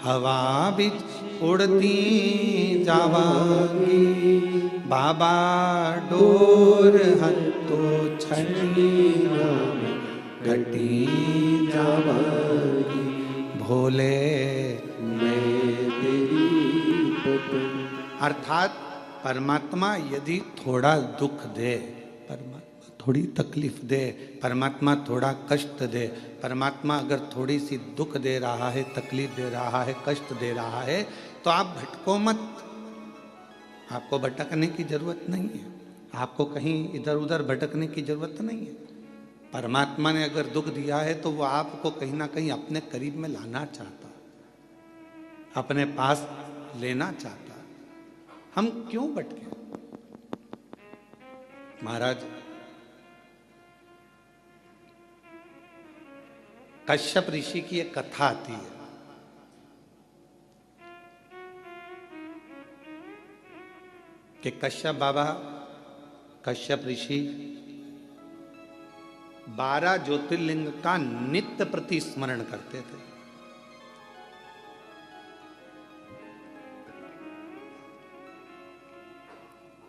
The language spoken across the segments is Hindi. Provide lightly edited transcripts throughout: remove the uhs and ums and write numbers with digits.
हवा बिच उड़ती जावांगी, बाबा डोर हत्तो छठी नाम घटी जावांगी, भोले मैं तेरी पत्नी। अर्थात परमात्मा यदि थोड़ा दुख दे, परमात्मा थोड़ी तकलीफ दे, परमात्मा थोड़ा कष्ट दे, परमात्मा अगर थोड़ी सी दुख दे रहा है, तकलीफ दे रहा है, कष्ट दे रहा है, तो आप भटको मत। आपको भटकने की जरूरत नहीं है, आपको कहीं इधर उधर भटकने की जरूरत नहीं है। परमात्मा ने अगर दुख दिया है तो वो आपको कहीं ना कहीं अपने करीब में लाना चाहता, अपने पास लेना चाहता। हम क्यों भटके? महाराज कश्यप ऋषि की एक कथा आती है कि कश्यप बाबा, कश्यप ऋषि 12 ज्योतिर्लिंग का नित्य प्रति स्मरण करते थे।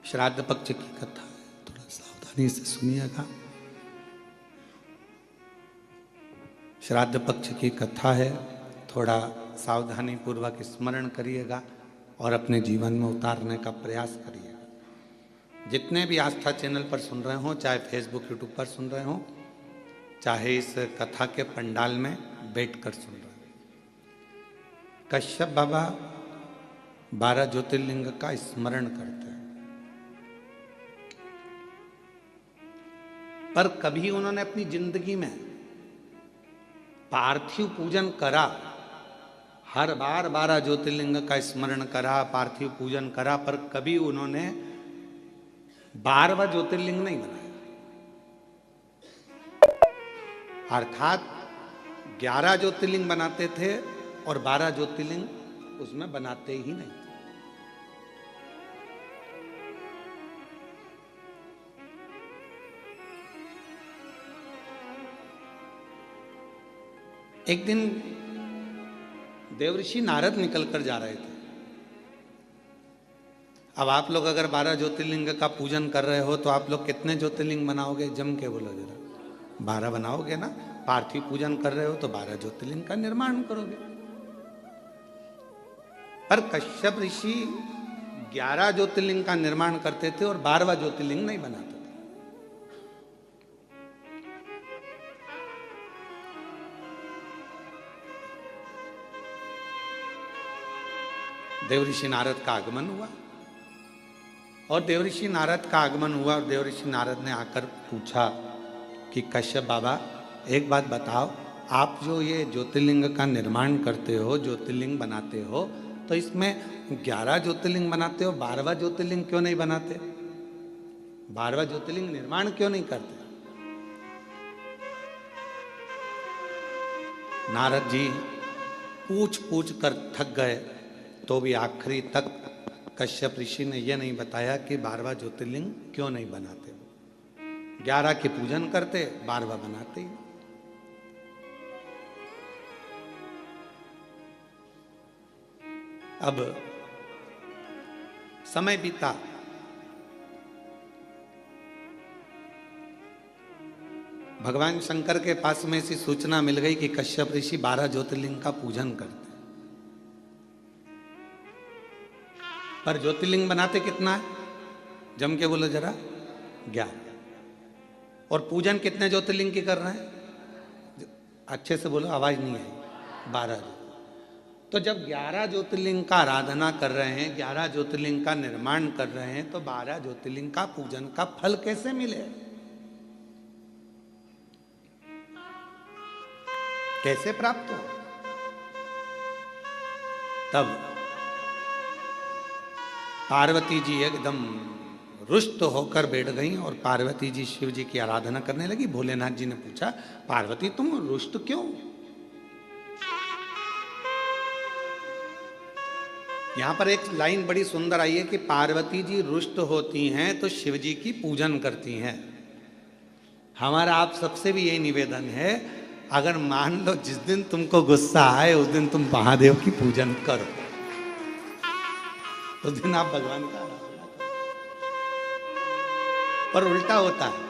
श्राद्ध पक्ष की कथा है, थोड़ा सावधानी से सुनिएगा। श्राद्ध पक्ष की कथा है, थोड़ा सावधानी पूर्वक स्मरण करिएगा और अपने जीवन में उतारने का प्रयास करिएगा। जितने भी आस्था चैनल पर सुन रहे हो, चाहे फेसबुक यूट्यूब पर सुन रहे हो, चाहे इस कथा के पंडाल में बैठकर सुन रहे हो, कश्यप बाबा 12 ज्योतिर्लिंग का स्मरण करते हैं। पर कभी उन्होंने अपनी जिंदगी में पार्थिव पूजन करा, हर बार 12 ज्योतिर्लिंग का स्मरण करा, पार्थिव पूजन करा, पर कभी उन्होंने 12वां ज्योतिर्लिंग नहीं बनाया। अर्थात 11 ज्योतिर्लिंग बनाते थे और 12 ज्योतिर्लिंग उसमें बनाते ही नहीं। एक दिन देवऋषि नारद निकल कर जा रहे थे। अब आप लोग अगर 12 ज्योतिर्लिंग का पूजन कर रहे हो तो आप लोग कितने ज्योतिर्लिंग बनाओगे? जम के बोलो जरा। 12 बनाओगे ना। पार्थिव पूजन कर रहे हो तो 12 ज्योतिर्लिंग का निर्माण करोगे। पर कश्यप ऋषि 11 ज्योतिर्लिंग का निर्माण करते थे और 12वां ज्योतिर्लिंग नहीं बनाते थे। देवऋषि नारद का आगमन हुआ और देवऋषि नारद का आगमन हुआ और देवऋषि नारद ने आकर पूछा कि कश्यप बाबा एक बात बताओ, आप जो ये ज्योतिर्लिंग का निर्माण करते हो, ज्योतिर्लिंग बनाते हो, तो इसमें 11 ज्योतिर्लिंग बनाते हो, 12वां ज्योतिर्लिंग क्यों नहीं बनाते? 12वां ज्योतिर्लिंग निर्माण क्यों नहीं करते? नारद जी पूछ पूछ कर थक गए, तो भी आखिरी तक कश्यप ऋषि ने यह नहीं बताया कि 12वां ज्योतिर्लिंग क्यों नहीं बनाते। 11 की पूजन करते, 12वां बनाते ही। अब समय बीता, भगवान शंकर के पास में ऐसी सूचना मिल गई कि कश्यप ऋषि 12 ज्योतिर्लिंग का पूजन करते, पर ज्योतिर्लिंग बनाते कितना है? जम के बोलो जरा। 11। और पूजन कितने ज्योतिर्लिंग की कर रहे हैं? अच्छे से बोलो, आवाज नहीं आई। 12। तो जब 11 ज्योतिर्लिंग का आराधना कर रहे हैं, 11 ज्योतिर्लिंग का निर्माण कर रहे हैं, तो 12 ज्योतिर्लिंग का पूजन का फल कैसे मिले? कैसे प्राप्त हो? तब पार्वती जी एकदम रुष्ट होकर बैठ गई और पार्वती जी शिव जी की आराधना करने लगी। भोलेनाथ जी ने पूछा, पार्वती तुम रुष्ट क्यों? यहां पर एक लाइन बड़ी सुंदर आई है कि पार्वती जी रुष्ट होती हैं तो शिव जी की पूजन करती हैं। हमारा आप सबसे भी यही निवेदन है अगर मान लो जिस दिन तुमको गुस्सा आए उस दिन तुम महादेव की पूजन करो, उस दिन आप भगवान का आराधना करो। पर उल्टा होता है,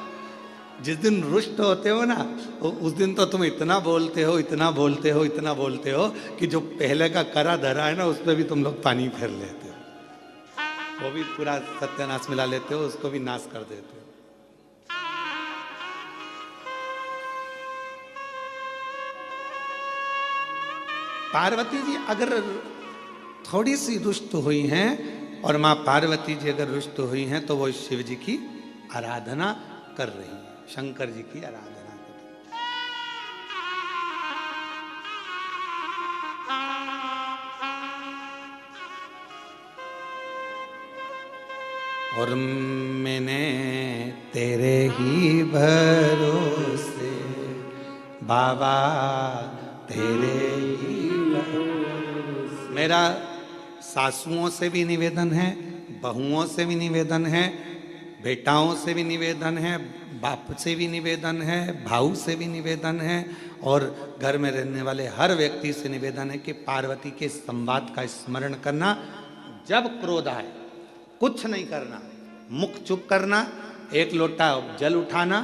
जिस दिन रुष्ट होते हो ना उस दिन तो तुम इतना बोलते हो, इतना बोलते हो, इतना बोलते हो कि जो पहले का करा धरा है ना उस पर भी तुम लोग पानी फेर लेते हो, वो भी पूरा सत्यानाश मिला लेते हो, उसको भी नाश कर देते हो। पार्वती जी अगर थोड़ी सी रुष्ट हुई हैं और माँ पार्वती जी अगर रुष्ट हुई हैं तो वो शिव जी की आराधना कर रही हैं, शंकर जी की आराधना कर रही हैं। और मैंने तेरे ही भरोसे बाबा तेरे ही भरोसे। मेरा सासुओं से भी निवेदन है, बहुओं से भी निवेदन है, बेटाओं से भी निवेदन है, बाप से भी निवेदन है, भाऊ से भी निवेदन है, और घर में रहने वाले हर व्यक्ति से निवेदन है कि पार्वती के संवाद का स्मरण करना। जब क्रोध आए कुछ नहीं करना, मुख चुप करना, एक लोटा जल उठाना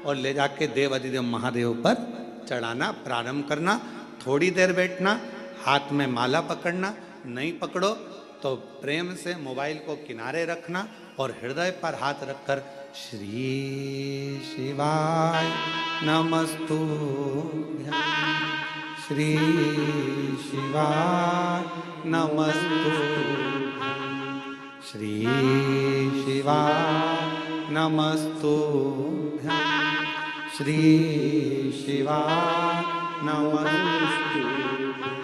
और ले जाके देव अधिदेव महादेव पर चढ़ाना प्रारंभ करना। थोड़ी देर बैठना, हाथ में माला पकड़ना, नहीं पकड़ो तो प्रेम से मोबाइल को किनारे रखना और हृदय पर हाथ रखकर श्री शिवाय नमस्तुभ्यं, श्री शिवाय नमस्तुभ्यं, श्री शिवाय नमस्तुभ्यं, श्री शिवाय नमस्तुभ्यं।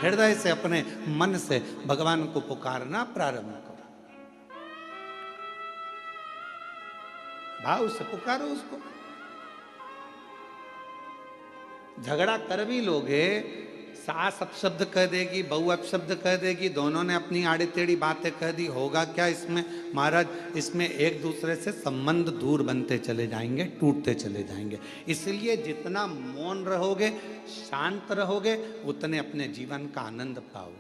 हृदय से अपने मन से भगवान को पुकारना प्रारंभ करो, भाव से पुकारो उसको। झगड़ा कर भी लोगे, सास अपशब्द कह देगी, बहू अपशब्द कह देगी, दोनों ने अपनी आड़ी टेढ़ी बातें कह दी, होगा क्या इसमें महाराज? इसमें एक दूसरे से संबंध दूर बनते चले जाएंगे, टूटते चले जाएंगे। इसलिए जितना मौन रहोगे, शांत रहोगे, उतने अपने जीवन का आनंद पाओ,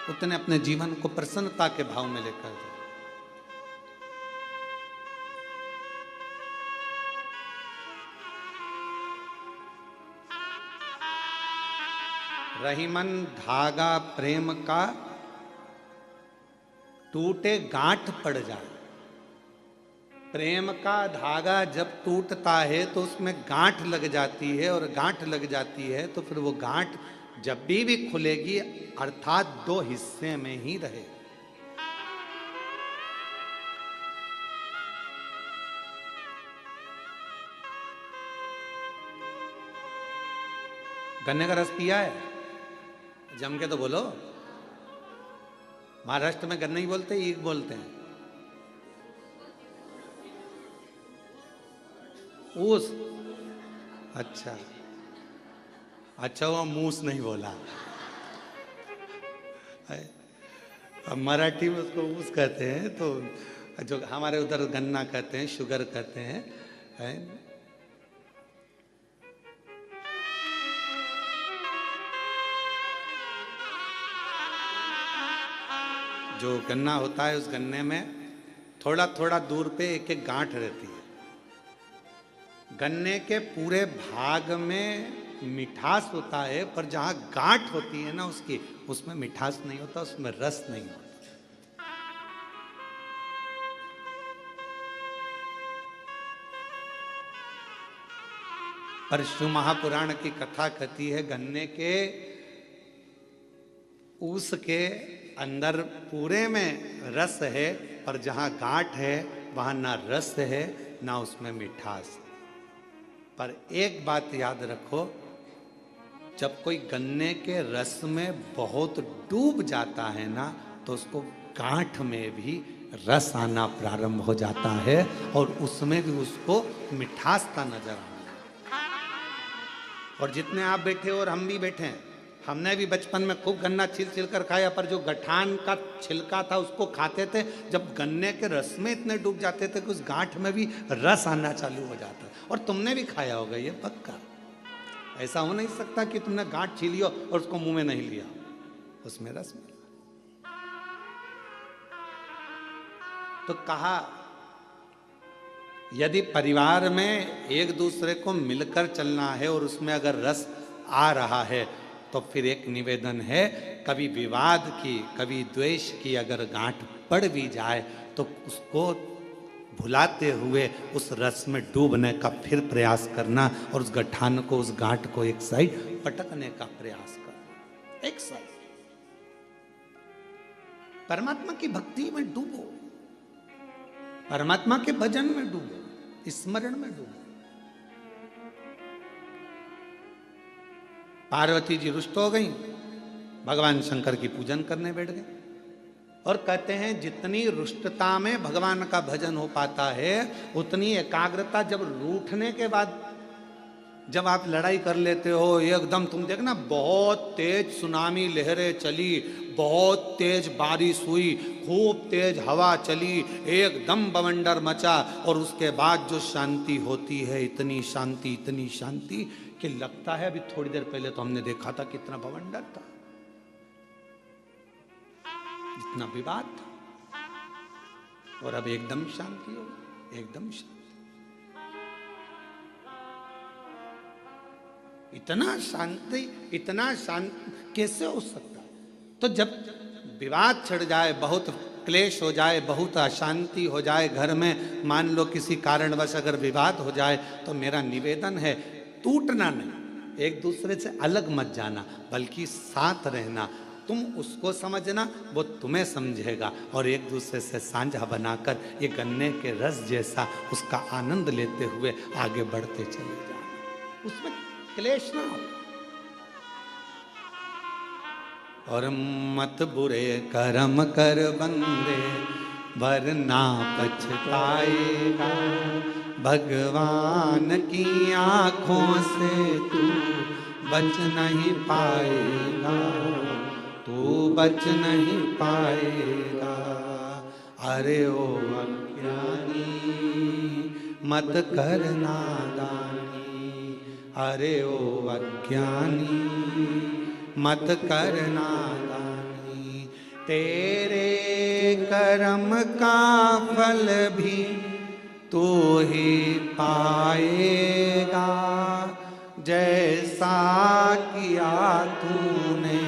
उतने अपने जीवन को प्रसन्नता के भाव में लेकर जाओ। रहीमन धागा प्रेम का टूटे गांठ पड़ जाए। प्रेम का धागा जब टूटता है तो उसमें गांठ लग जाती है, और गांठ लग जाती है तो फिर वो गांठ जब भी खुलेगी, अर्थात दो हिस्से में ही रहे। गन्ने का रस पिया है? जम के तो बोलो। महाराष्ट्र में गन्ना ही बोलते हैं, ईख बोलते हैं। ऊस, अच्छा अच्छा, वो मूस नहीं बोला। अब मराठी में उसको ऊस कहते हैं, तो जो हमारे उधर गन्ना कहते हैं, शुगर कहते हैं, है? जो गन्ना होता है उस गन्ने में थोड़ा थोड़ा दूर पे एक एक गांठ रहती है। गन्ने के पूरे भाग में मिठास होता है, पर जहां गांठ होती है ना उसकी, उसमें मिठास नहीं होता, उसमें रस नहीं होता। पर शिव महापुराण की कथा कहती है गन्ने के ऊस के अंदर पूरे में रस है, पर जहां गांठ है वहां ना रस है ना उसमें मिठास। पर एक बात याद रखो, जब कोई गन्ने के रस में बहुत डूब जाता है ना, तो उसको गांठ में भी रस आना प्रारंभ हो जाता है, और उसमें भी उसको मिठास का नजर आना। और जितने आप बैठे और हम भी बैठे हैं, हमने भी बचपन में खूब गन्ना छिल छिल कर खाया, पर जो गठान का छिलका था उसको खाते थे, जब गन्ने के रस में इतने डूब जाते थे कि उस गांठ में भी रस आना चालू हो जाता। और तुमने भी खाया होगा ये पक्का। ऐसा हो नहीं सकता कि तुमने गांठ छीली हो और उसको मुंह में नहीं लिया, उसमें रस मिला। तो कहा यदि परिवार में एक दूसरे को मिलकर चलना है और उसमें अगर रस आ रहा है तो फिर एक निवेदन है, कभी विवाद की कभी द्वेष की अगर गांठ पड़ भी जाए तो उसको भुलाते हुए उस रस में डूबने का फिर प्रयास करना और उस गठान को, उस गांठ को एक साइड पटकने का प्रयास करना। एक साइड परमात्मा की भक्ति में डूबो, परमात्मा के भजन में डूबो, स्मरण में डूबो। पार्वती जी रुष्ट हो गई, भगवान शंकर की पूजन करने बैठ गए और कहते हैं जितनी रुष्टता में भगवान का भजन हो पाता है उतनी एकाग्रता जब रूठने के बाद जब आप लड़ाई कर लेते हो एकदम, तुम देखना बहुत तेज सुनामी लहरें चली, बहुत तेज बारिश हुई, खूब तेज हवा चली, एकदम बवंडर मचा और उसके बाद जो शांति होती है, इतनी शांति कि लगता है अभी थोड़ी देर पहले तो हमने देखा था कितना बवंडर था, इतना विवाद था, और अब एकदम शांति हो, एकदम शांति। इतना शांत कैसे हो सकता है? तो जब विवाद छिड़ जाए, बहुत क्लेश हो जाए, बहुत अशांति हो जाए घर में, मान लो किसी कारणवश अगर विवाद हो जाए, तो मेरा निवेदन है टूटना नहीं, एक दूसरे से अलग मत जाना, बल्कि साथ रहना। तुम उसको समझना, वो तुम्हें समझेगा, और एक दूसरे से साझा बनाकर ये गन्ने के रस जैसा उसका आनंद लेते हुए आगे बढ़ते चले जाना, उसमें क्लेश ना हो। और मत बुरे कर्म कर बंदे वरना पछताएगा, भगवान की आंखों से तू बच नहीं पाएगा, तू बच नहीं पाएगा। अरे ओ अज्ञानी मत कर नादानी, अरे ओ अज्ञानी मत कर नादानी, तेरे कर्म का फल भी तू ही पाएगा, जैसा किया तूने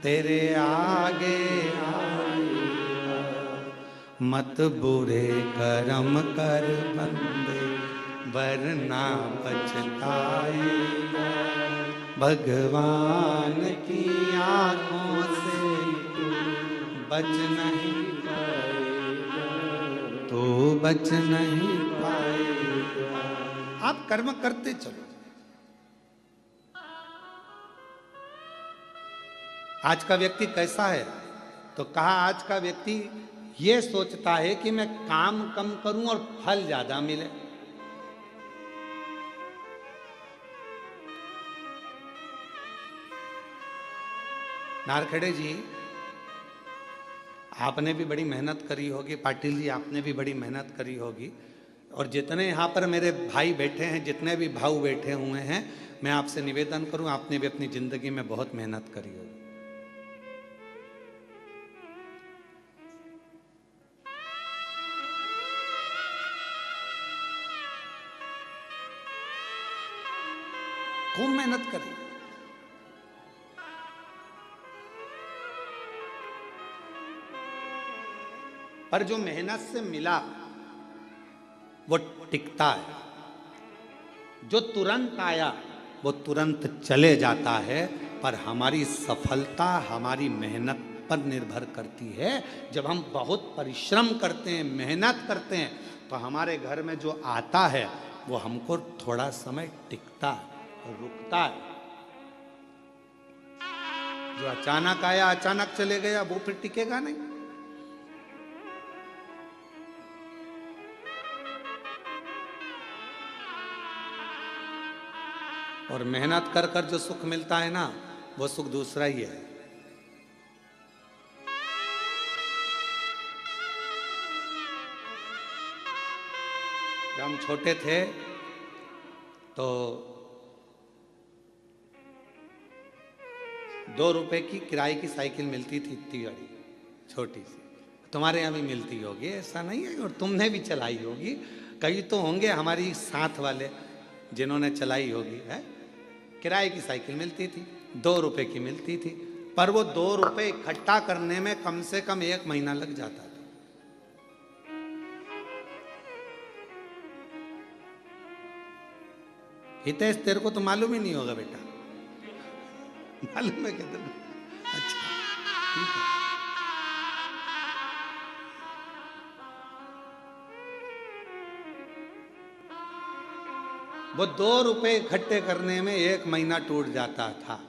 तेरे आगे आएगा। मत बुरे कर्म कर बंदे वरना पछताएगा, भगवान की आंखों से तू बच नहीं पाएगा, तू बच नहीं पाएगा। आप कर्म करते चलो। आज का व्यक्ति कैसा है? तो कहा आज का व्यक्ति ये सोचता है कि मैं काम कम करूं और फल ज्यादा मिले। नारखेड़े जी, आपने भी बड़ी मेहनत करी होगी, पाटिल जी आपने भी बड़ी मेहनत करी होगी, और जितने यहाँ पर मेरे भाई बैठे हैं, जितने भी भाऊ बैठे हुए हैं, मैं आपसे निवेदन करूं, आपने भी अपनी जिंदगी में बहुत मेहनत करी होगी। खूब मेहनत करी, पर जो मेहनत से मिला वो टिकता है, जो तुरंत आया वो तुरंत चले जाता है। पर हमारी सफलता हमारी मेहनत पर निर्भर करती है। जब हम बहुत परिश्रम करते हैं, मेहनत करते हैं, तो हमारे घर में जो आता है वो हमको थोड़ा समय टिकता है, रुकता है। जो अचानक आया अचानक चले गया वो फिर टिकेगा नहीं। और मेहनत कर कर जो सुख मिलता है ना, वो सुख दूसरा ही है। जब हम छोटे थे तो 2 रुपए की किराए की साइकिल मिलती थी, इतनी बड़ी छोटी सी। तुम्हारे यहाँ भी मिलती होगी, ऐसा नहीं है, और तुमने भी चलाई होगी। कई तो होंगे हमारी साथ वाले जिन्होंने चलाई होगी है। किराए की साइकिल मिलती थी, 2 रुपए की मिलती थी, पर वो 2 रुपए इकट्ठा करने में कम से कम 1 महीना लग जाता था। हितेश तेरे को तो मालूम ही नहीं होगा बेटा, मालूम है क्या तेरे को? अच्छा ठीक है। वो 2 रुपए इकट्ठे करने में 1 महीना टूट जाता था।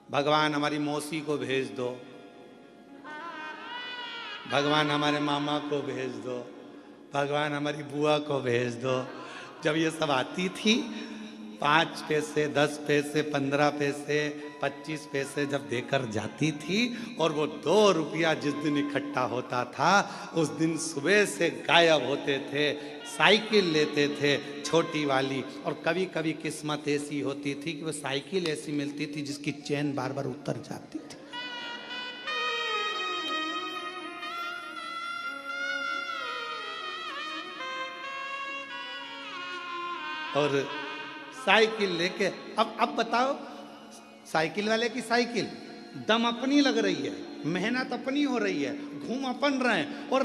भगवान हमारी मौसी को भेज दो, भगवान हमारे मामा को भेज दो, भगवान हमारी बुआ को भेज दो। जब ये सब आती थी, 5 पैसे, 10 पैसे, 15 पैसे, 25 पैसे जब देकर जाती थी, और वो 2 रुपया जिस दिन इकट्ठा होता था, उस दिन सुबह से गायब होते थे। साइकिल लेते थे छोटी वाली, और कभी कभी किस्मत ऐसी होती थी कि वो साइकिल ऐसी मिलती थी जिसकी चेन बार बार उतर जाती थी। और साइकिल लेके अब बताओ, साइकिल वाले की साइकिल दम अपनी लग रही है, मेहनत अपनी हो रही है, घूम अपन रहे हैं, और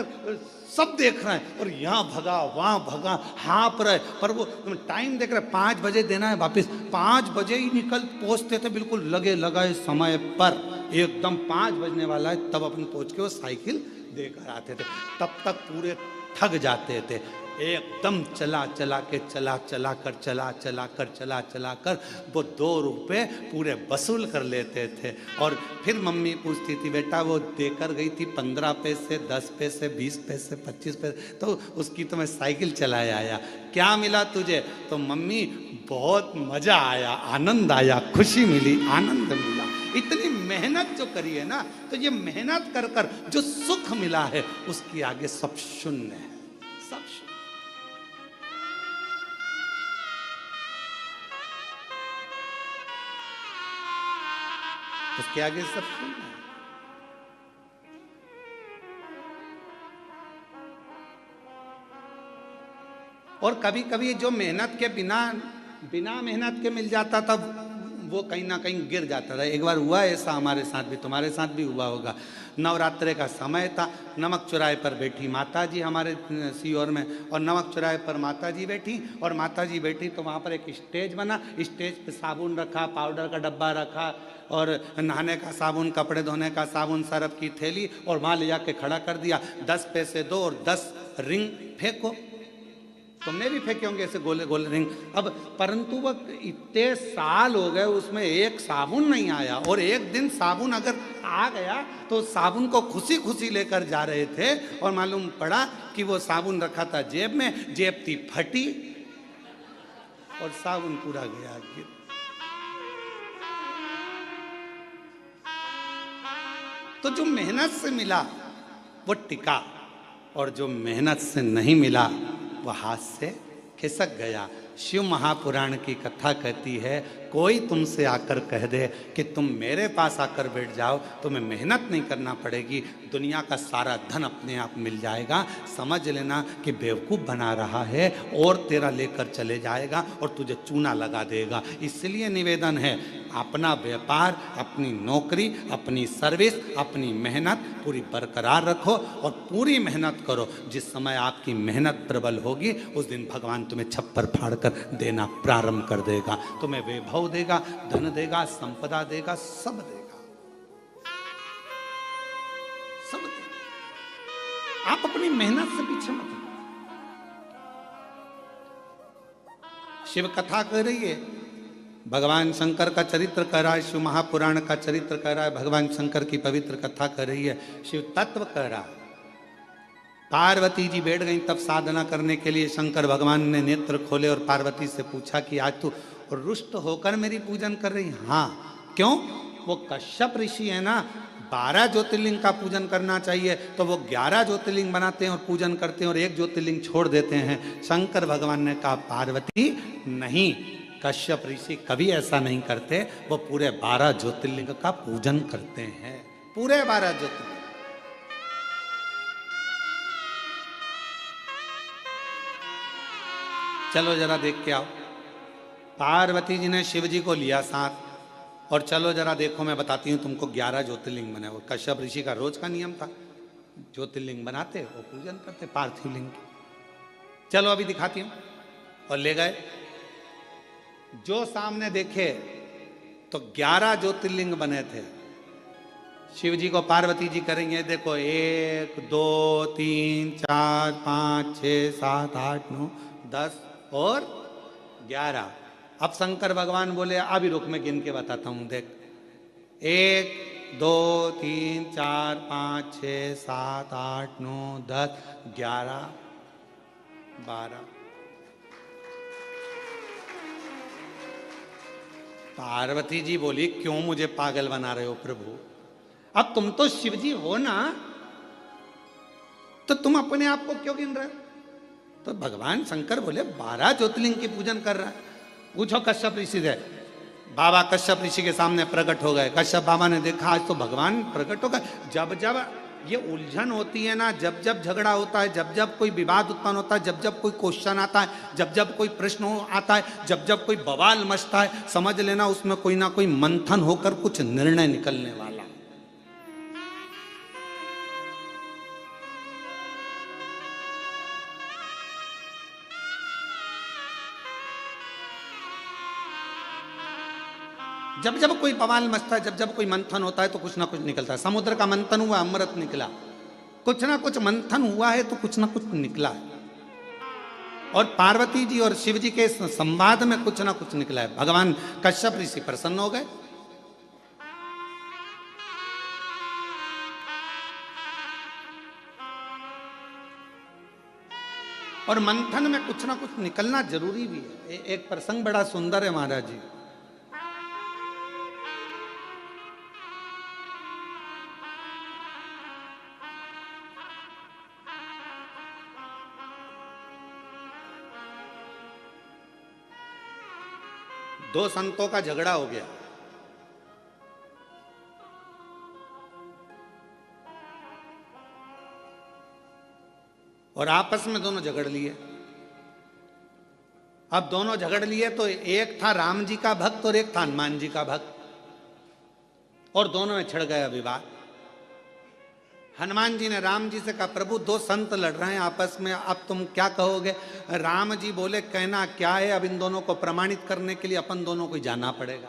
सब देख रहे हैं, और यहाँ भगा वहाँ भगा, हाँप रहे, पर वो टाइम देख रहे, 5 बजे देना है वापस। 5 बजे ही निकल पहुँचते थे, बिल्कुल लगे लगाए समय पर, एकदम 5 बजने वाला है तब अपन पहुँच के वो साइकिल देकर आते थे। तब तक पूरे थक जाते थे, एकदम चला कर वो 2 रुपए पूरे वसूल कर लेते थे। और फिर मम्मी पूछती थी, बेटा वो देकर गई थी 15 पैसे, 10 पैसे, 20 पैसे, 25 पैसे, तो उसकी तो मैं साइकिल चलाया आया, क्या मिला तुझे? तो मम्मी बहुत मजा आया, आनंद आया, खुशी मिली, आनंद मिला। इतनी मेहनत जो करी है ना, तो ये मेहनत कर कर जो सुख मिला है, उसके आगे सब शून्य है, सब शून्य। उसके आगे सब शून्य है। और कभी कभी जो मेहनत के बिना मेहनत के मिल जाता था, वो कहीं ना कहीं गिर जाता था। एक बार हुआ ऐसा हमारे साथ भी, तुम्हारे साथ भी हुआ होगा। नवरात्रे का समय था, नमक चौराहे पर बैठी माता जी हमारे सीहोर में, और नमक चौराहे पर माता जी बैठी, और माता जी बैठी तो वहाँ पर एक स्टेज बना, स्टेज पे साबुन रखा, पाउडर का डब्बा रखा, और नहाने का साबुन, कपड़े धोने का साबुन, सरफ की थैली, और वहाँ ले जाके खड़ा कर दिया। 10 पैसे दो और 10 रिंग फेंको। तुमने भी फेंके होंगे ऐसे गोले गोले रिंग। अब परंतु वह इतने साल हो गए, उसमें एक साबुन नहीं आया, और एक दिन साबुन अगर आ गया तो साबुन को खुशी खुशी लेकर जा रहे थे, और मालूम पड़ा कि वो साबुन रखा था जेब में, जेब थी फटी, और साबुन पूरा गया गिर। तो जो मेहनत से मिला वो टिका, और जो मेहनत से नहीं मिला वह हाथ से खिसक गया। शिव महापुराण की कथा कहती है, कोई तुमसे आकर कह दे कि तुम मेरे पास आकर बैठ जाओ, तुम्हें मेहनत नहीं करना पड़ेगी, दुनिया का सारा धन अपने आप मिल जाएगा, समझ लेना कि बेवकूफ़ बना रहा है, और तेरा लेकर चले जाएगा और तुझे चूना लगा देगा। इसलिए निवेदन है, अपना व्यापार, अपनी नौकरी, अपनी सर्विस, अपनी मेहनत पूरी बरकरार रखो, और पूरी मेहनत करो। जिस समय आपकी मेहनत प्रबल होगी, उस दिन भगवान तुम्हें छप्पर फाड़ कर देना प्रारंभ कर देगा। तुम्हें वैभव देगा, धन देगा, संपदा देगा, सब देगा, सब देगा। आप अपनी मेहनत से पीछे मत। शिव कथा कह रही है, भगवान शंकर का चरित्र कह रहा है, शिव महापुराण का चरित्र कह रहा है, भगवान शंकर की पवित्र कथा कह रही है, शिव तत्व कह रहा है। पार्वती जी बैठ गई तब साधना करने के लिए। शंकर भगवान ने नेत्र खोले और पार्वती से पूछा कि आज तू रुष्ट होकर मेरी पूजन कर रही? हाँ। क्यों? वो कश्यप ऋषि है ना, 12 ज्योतिर्लिंग का पूजन करना चाहिए तो वो 11 ज्योतिर्लिंग बनाते हैं और पूजन करते हैं और एक ज्योतिर्लिंग छोड़ देते हैं। शंकर भगवान ने कहा पार्वती नहीं, कश्यप ऋषि कभी ऐसा नहीं करते, वो पूरे 12 ज्योतिर्लिंग का पूजन करते हैं, पूरे 12 ज्योतिर्लिंग। चलो जरा देख के आओ। पार्वती जी ने शिव जी को लिया साथ और चलो जरा देखो, मैं बताती हूँ तुमको 11 ज्योतिर्लिंग बने। वो कश्यप ऋषि का रोज का नियम था, ज्योतिर्लिंग बनाते वो पूजन करते पार्थिव लिंग की। चलो अभी दिखाती हूँ। और ले गए, जो सामने देखे तो 11 ज्योतिर्लिंग बने थे। शिव जी को पार्वती जी करेंगे, देखो 1 2 3 4 5 6 7 8 9 10 और 11। अब शंकर भगवान बोले अभी रुक, मैं गिन के बताता हूं, देख 1 2 3 4 5 6 7 8 9 10 11 12। पार्वती जी बोली क्यों मुझे पागल बना रहे हो प्रभु, अब तुम तो शिव जी हो ना, तो तुम अपने आप को क्यों गिन रहे हो? तो भगवान शंकर बोले 12 ज्योतिर्लिंग की पूजन कर रहा है। पूछो कश्यप ऋषि से। बाबा कश्यप ऋषि के सामने प्रकट हो गए। कश्यप बाबा ने देखा आज तो भगवान प्रकट हो गए। जब जब ये उलझन होती है ना, जब जब झगड़ा होता है, जब जब कोई विवाद उत्पन्न होता है, जब जब कोई क्वेश्चन आता है, जब जब कोई प्रश्न आता है, जब जब कोई बवाल मचता है, समझ लेना उसमें कोई ना कोई मंथन होकर कुछ निर्णय निकलने वाला। जब जब कोई बवाल मचता है, जब जब कोई मंथन होता है तो कुछ ना कुछ निकलता है। समुद्र का मंथन हुआ, अमृत निकला। कुछ ना कुछ मंथन हुआ है तो कुछ ना कुछ निकला है। और पार्वती जी और शिव जी के संवाद में कुछ ना कुछ निकला है। भगवान कश्यप ऋषि प्रसन्न हो गए। और मंथन में कुछ ना कुछ निकलना जरूरी भी है। एक प्रसंग बड़ा सुंदर है महाराज जी। दो संतों का झगड़ा हो गया। और आपस में दोनों झगड़ लिए। अब दोनों झगड़ लिए तो एक था राम जी का भक्त और एक था हनुमान जी का भक्त, और दोनों में छिड़ गया विवाद। हनुमान जी ने राम जी से कहा प्रभु दो संत लड़ रहे हैं आपस में, अब तुम क्या कहोगे? राम जी बोले कहना क्या है, अब इन दोनों को प्रमाणित करने के लिए अपन दोनों को जाना पड़ेगा।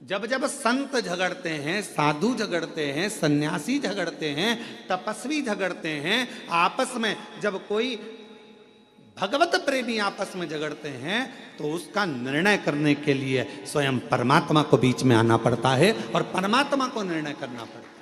जब जब संत झगड़ते हैं, साधु झगड़ते हैं, सन्यासी झगड़ते हैं, तपस्वी झगड़ते हैं, आपस में जब कोई भगवत प्रेमी आपस में झगड़ते हैं तो उसका निर्णय करने के लिए स्वयं परमात्मा को बीच में आना पड़ता है और परमात्मा को निर्णय करना पड़ता है।